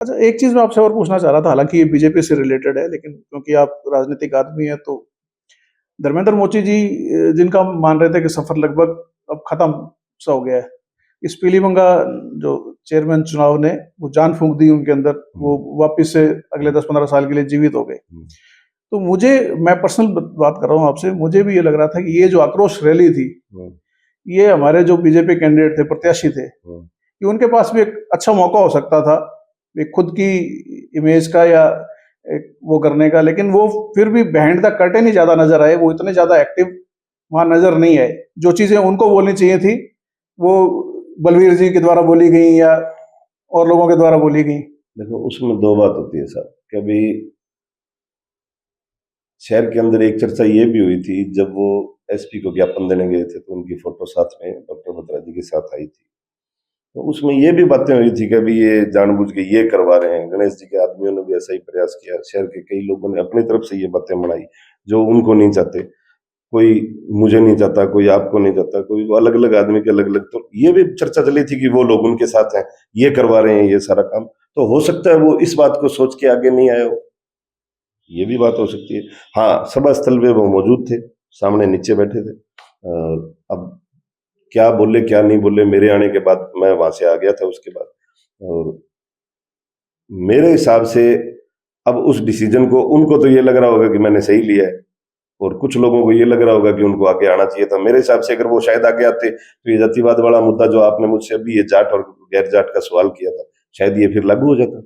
अच्छा, एक चीज़ मैं आपसे और पूछना चाह रहा था, हालाँकि ये बीजेपी से रिलेटेड है, लेकिन क्योंकि आप राजनीतिक आदमी हैं, तो धर्मेंद्र मोची जी जिनका हम मान रहे थे कि सफ़र लगभग अब खत्म सा हो गया है। इस पीलीभंगा जो चेयरमैन चुनाव ने वो जान फूँक दी उनके अंदर, वो वापस से अगले 10-15 साल के लिए जीवित हो गए। तो मुझे मैं पर्सनल बात कर रहा हूँ आपसे, मुझे भी ये लग रहा था कि ये जो आक्रोश रैली थी, ये हमारे जो बीजेपी कैंडिडेट थे, प्रत्याशी थे, कि उनके पास भी एक अच्छा मौका हो सकता था, एक खुद की इमेज का या एक वो करने का, लेकिन वो फिर भी बिहाइंड द कर्टेन ही ज़्यादा नज़र आए, वो इतने ज़्यादा एक्टिव वहाँ नज़र नहीं आए। जो चीज़ें उनको बोलनी चाहिए थी, वो बलवीर जी के द्वारा बोली गई या और लोगों के द्वारा बोली गई। देखो, उसमें दो बात होती है साहब। कभी शहर के अंदर एक चर्चा ये भी हुई थी, जब वो एसपी को ज्ञापन देने गए थे तो उनकी फोटो साथ में डॉक्टर बत्रा जी के साथ आई थी। तो उसमें ये भी बातें हुई थी कि अभी ये जानबूझ के ये करवा रहे हैं। गणेश जी के आदमियों ने भी ऐसा ही प्रयास किया, शहर के कई लोगों ने अपनी तरफ से ये बातें बढ़ाई जो उनको नहीं चाहते। कोई मुझे नहीं चाहता, कोई आपको नहीं चाहता, कोई अलग अलग आदमी के अलग अलग। तो ये भी चर्चा चली थी कि वो लोग उनके साथ हैं, ये करवा रहे हैं ये सारा काम। तो हो सकता है वो इस बात को सोच के आगे नहीं आए हो, ये भी बात हो सकती है। हाँ, सभा स्थल पे वो मौजूद थे, सामने नीचे बैठे थे। अब क्या बोले क्या नहीं बोले, मेरे आने के बाद मैं वहां से आ गया था उसके बाद। और मेरे हिसाब से अब उस डिसीजन को, उनको तो ये लग रहा होगा कि मैंने सही लिया है, और कुछ लोगों को ये लग रहा होगा कि उनको आगे आना चाहिए था। मेरे हिसाब से अगर वो शायद आगे आते तो ये जातिवाद वाला मुद्दा जो आपने मुझसे अभी ये जाट और गैर जाट का सवाल किया था, शायद ये फिर लागू हो जाता।